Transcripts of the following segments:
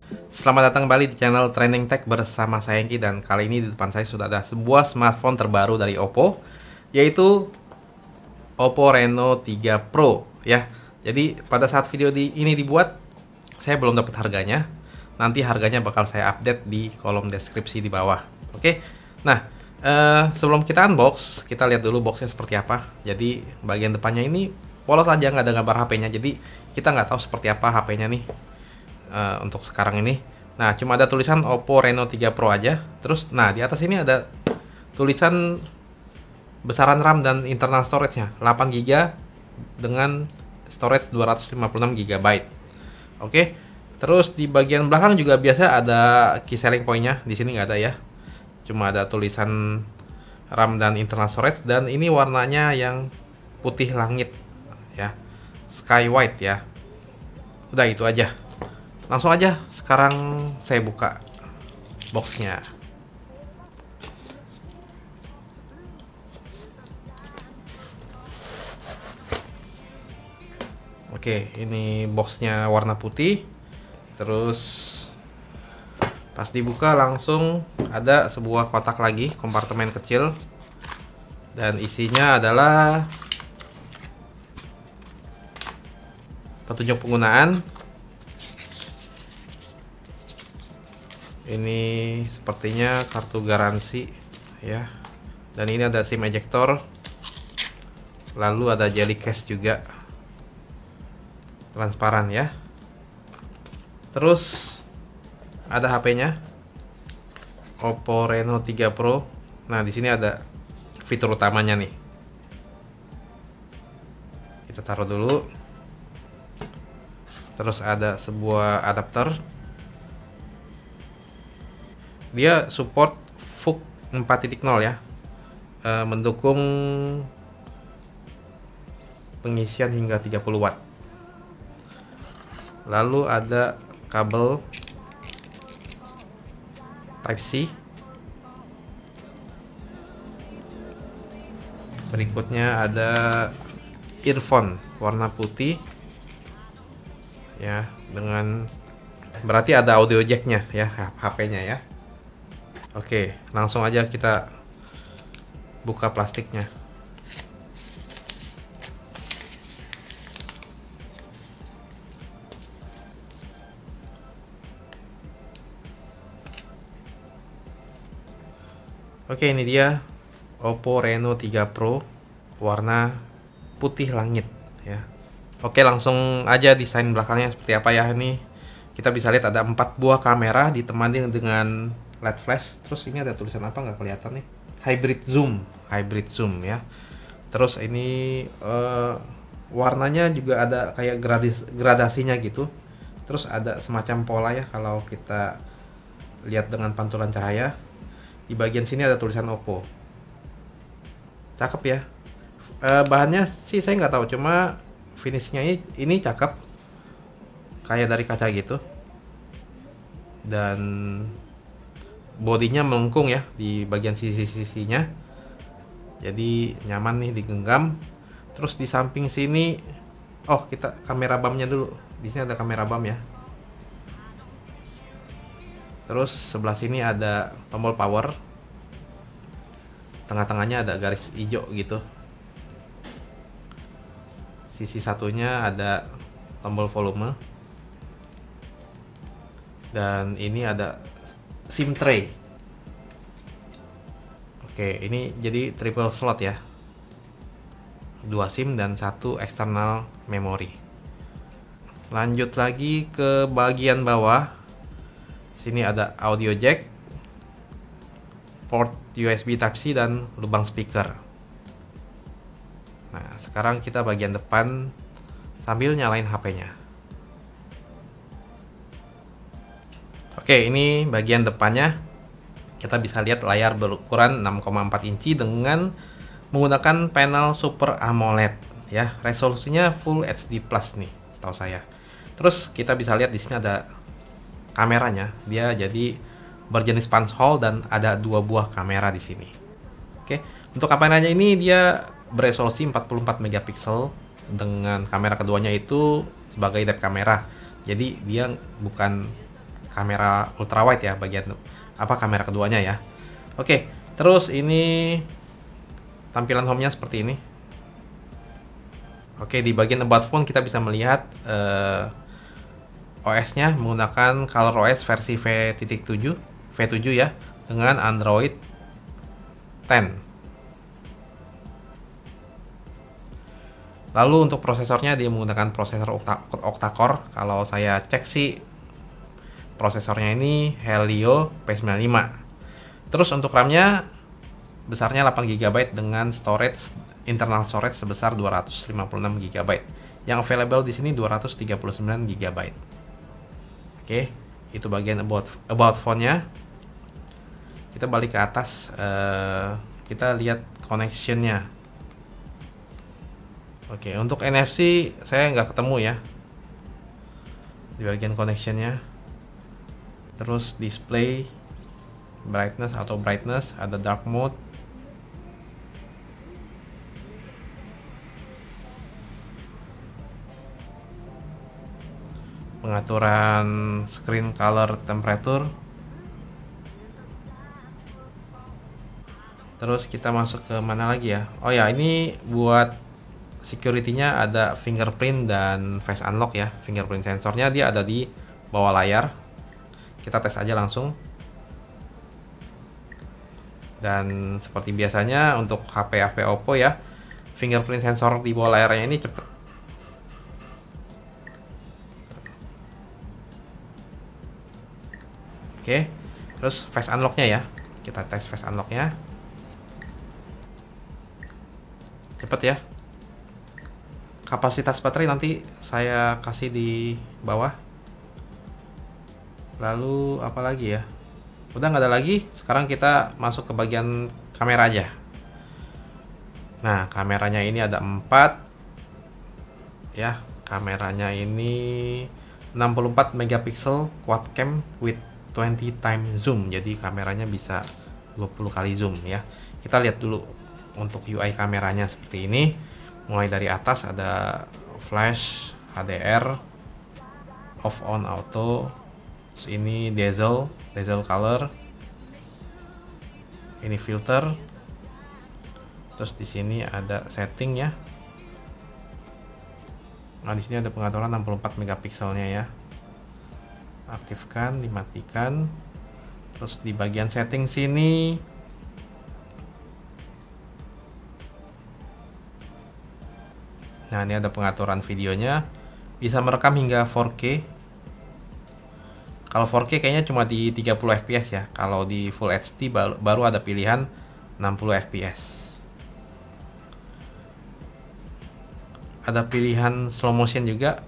Selamat datang kembali di channel Trending Tech bersama saya Engki, dan kali ini di depan saya sudah ada sebuah smartphone terbaru dari Oppo, yaitu Oppo Reno 3 Pro ya. Jadi pada saat video ini dibuat, saya belum dapat harganya. Nanti harganya bakal saya update di kolom deskripsi di bawah. Oke. Nah, sebelum kita unbox, kita lihat dulu boxnya seperti apa. Jadi bagian depannya ini polos aja, nggak ada gambar HP-nya. Jadi kita nggak tahu seperti apa HP-nya nih untuk sekarang ini. Nah, cuma ada tulisan Oppo Reno 3 Pro aja. Terus, nah di atas ini ada tulisan besaran RAM dan internal storage-nya 8 GB dengan storage 256 GB. Oke. Terus di bagian belakang juga biasa ada key selling point-nya. Di sini nggak ada ya. Cuma ada tulisan RAM dan internal storage, dan ini warnanya yang putih langit ya. Sky white ya. Udah itu aja. Langsung aja sekarang saya buka boxnya. Oke, ini boxnya warna putih. Terus pas dibuka langsung ada sebuah kotak lagi, kompartemen kecil, dan isinya adalah petunjuk penggunaan. Ini sepertinya kartu garansi ya, dan ini ada SIM ejector, lalu ada jelly case juga transparan ya. Terus ada HP-nya, Oppo Reno 3 Pro. Nah, di sini ada fitur utamanya nih. Kita taruh dulu. Terus ada sebuah adapter. Dia support VOOC 4.0 ya, mendukung pengisian hingga 30 watt. Lalu ada kabel Type-C. Berikutnya ada earphone warna putih ya, dengan berarti ada audio jack-nya ya, HP-nya ya. Oke, langsung aja kita buka plastiknya. Oke, ini dia Oppo Reno 3 Pro warna putih langit ya. Oke, langsung aja desain belakangnya seperti apa ya. Ini kita bisa lihat ada 4 buah kamera ditemani dengan LED flash. Terus ini ada tulisan apa, nggak kelihatan nih. Hybrid zoom ya. Terus ini warnanya juga ada kayak gradasinya gitu. Terus ada semacam pola ya kalau kita lihat dengan pantulan cahaya. Di bagian sini ada tulisan Oppo. Cakep ya. Bahannya sih saya nggak tahu, cuma finishnya ini cakep, kayak dari kaca gitu. Dan bodinya melengkung ya di bagian sisi-sisinya, jadi nyaman nih digenggam. Terus di samping sini, oh kita kamera bump-nya dulu. Di sini ada kamera bump ya. Terus sebelah sini ada tombol power, tengah-tengahnya ada garis hijau gitu. Sisi satunya ada tombol volume, dan ini ada SIM tray. Oke, ini jadi triple slot ya, 2 SIM dan 1 eksternal memori. Lanjut lagi ke bagian bawah. Sini ada audio jack, port USB Type-C, dan lubang speaker. Nah, sekarang kita bagian depan sambil nyalain HP-nya. Oke, ini bagian depannya. Kita bisa lihat layar berukuran 6,4 inci dengan menggunakan panel Super AMOLED ya. Resolusinya Full HD Plus nih, setahu saya. Terus kita bisa lihat di sini ada kameranya. Dia jadi berjenis punch hole dan ada 2 buah kamera di sini. Oke, untuk kameranya ini dia beresolusi 44 megapiksel dengan kamera keduanya itu sebagai depth kamera. Jadi dia bukan kamera ultrawide ya, bagian kamera keduanya ya. Oke, terus ini tampilan home-nya seperti ini. Oke, di bagian about phone kita bisa melihat OS-nya menggunakan ColorOS versi V7 ya, dengan Android 10. Lalu untuk prosesornya dia menggunakan prosesor octa-core. Kalau saya cek sih prosesornya ini Helio P95. Terus untuk RAM-nya besarnya 8 GB dengan internal storage sebesar 256 GB. Yang available di sini 239 GB. Oke, itu bagian about phone-nya. Kita balik ke atas, kita lihat connection-nya. Oke, untuk NFC saya nggak ketemu ya di bagian connection-nya. Terus display, brightness, auto brightness, ada dark mode. Pengaturan screen color temperature. Terus kita masuk ke mana lagi ya? Oh ya, ini buat security-nya ada fingerprint dan face unlock ya. Fingerprint sensornya dia ada di bawah layar. Kita tes aja langsung. Dan seperti biasanya untuk HP Oppo ya, fingerprint sensor di bawah layarnya ini cepet. Oke, terus face unlock-nya ya. Kita tes face unlock-nya. Cepet ya. Kapasitas baterai nanti saya kasih di bawah. Lalu apa lagi ya? Udah nggak ada lagi. Sekarang kita masuk ke bagian kamera aja. Nah, kameranya ini ada 4 ya. Kameranya ini 64 megapiksel quad cam with 20 time zoom. Jadi kameranya bisa 20 kali zoom ya. Kita lihat dulu untuk UI kameranya seperti ini. Mulai dari atas ada flash, HDR, off on auto. Terus ini dazzle color. Ini filter. Terus di sini ada setting ya. Nah, di sini ada pengaturan 64 megapikselnya ya. Aktifkan, dimatikan. Terus di bagian setting sini nah, ini ada pengaturan videonya. Bisa merekam hingga 4K. Kalau 4K kayaknya cuma di 30 fps ya. Kalau di Full HD baru ada pilihan 60 fps. Ada pilihan slow motion juga.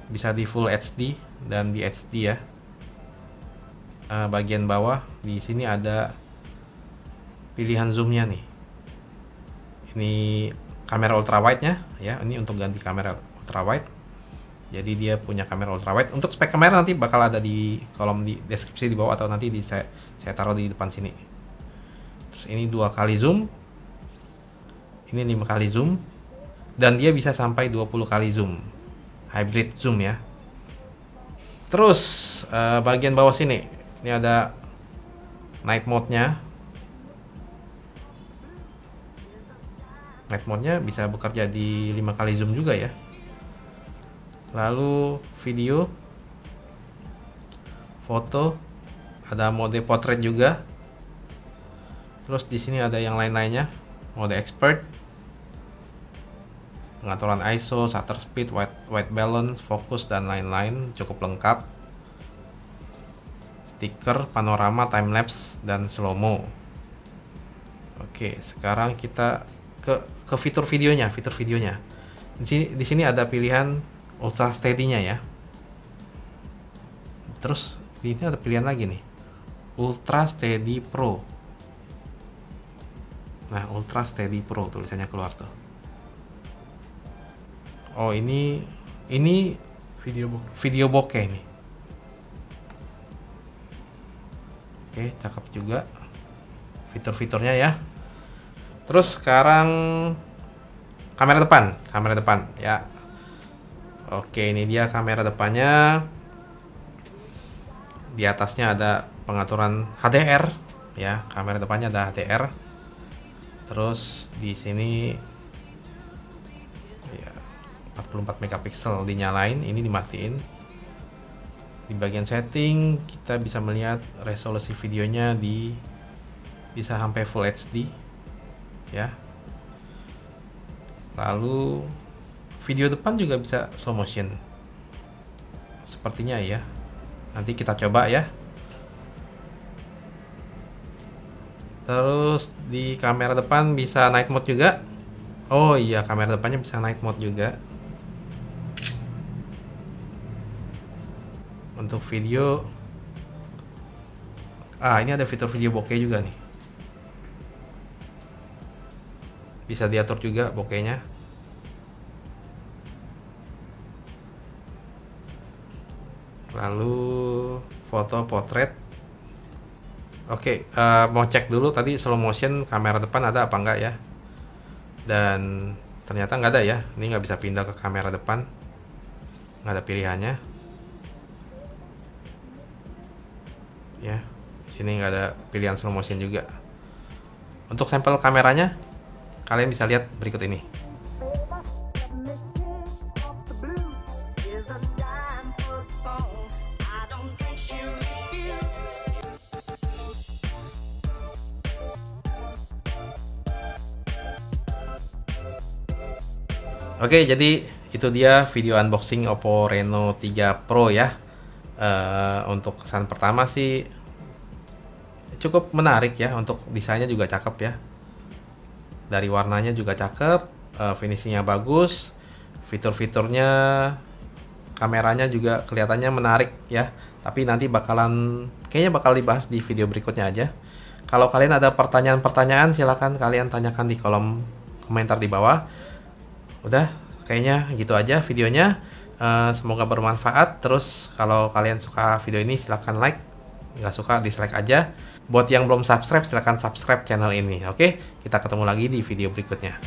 Bisa di Full HD dan di HD ya. Bagian bawah di sini ada pilihan zoomnya nih. Ini kamera ultrawide-nya ya, ini untuk ganti kamera ultrawide. Jadi dia punya kamera ultrawide. Untuk spek kamera nanti bakal ada di kolom di deskripsi di bawah atau nanti saya taruh di depan sini. Terus ini 2 kali zoom. Ini 5 kali zoom dan dia bisa sampai 20 kali zoom. Hybrid zoom ya. Terus bagian bawah sini ini ada night mode-nya. Night mode-nya bisa bekerja di 5 kali zoom juga ya. Lalu video, foto, ada mode portrait juga. Terus di sini ada yang lain-lainnya, mode expert, pengaturan ISO, shutter speed, white balance, fokus dan lain-lain, cukup lengkap. Stiker, panorama, time lapse dan slow mo. Oke, sekarang kita ke fitur videonya, Di sini ada pilihan ultra steady-nya ya. Terus ini ada pilihan lagi nih, Ultra Steady Pro. Nah, Ultra Steady Pro tulisannya keluar tuh. Oh, ini video bokeh nih. Oke, cakep juga fitur-fiturnya ya. Terus sekarang kamera depan ya. Oke, ini dia kamera depannya. Di atasnya ada pengaturan HDR ya, kamera depannya ada HDR. Terus di sini ya 44 megapiksel dinyalain, ini dimatiin. Di bagian setting kita bisa melihat resolusi videonya bisa sampai Full HD ya. Lalu video depan juga bisa slow motion sepertinya ya. Nanti kita coba ya. Terus di kamera depan bisa night mode juga. Oh iya, kamera depannya bisa night mode juga. Untuk video, ini ada fitur video bokeh juga nih. Bisa diatur juga bokehnya. Lalu foto potret. Oke, mau cek dulu tadi slow motion kamera depan ada apa enggak ya. Dan ternyata nggak ada ya. Ini nggak bisa pindah ke kamera depan, nggak ada pilihannya ya. Sini nggak ada pilihan slow motion juga. Untuk sampel kameranya kalian bisa lihat berikut ini. Oke, jadi itu dia video unboxing Oppo Reno 3 Pro ya. Untuk kesan pertama sih cukup menarik ya, untuk desainnya juga cakep ya. Dari warnanya juga cakep, finishingnya bagus, fitur-fiturnya, kameranya juga kelihatannya menarik ya. Tapi nanti kayaknya bakal dibahas di video berikutnya aja. Kalau kalian ada pertanyaan-pertanyaan, silahkan kalian tanyakan di kolom komentar di bawah. Udah, kayaknya gitu aja videonya. Semoga bermanfaat. Terus kalau kalian suka video ini silahkan like, nggak suka dislike aja. Buat yang belum subscribe silahkan subscribe channel ini. Oke, kita ketemu lagi di video berikutnya.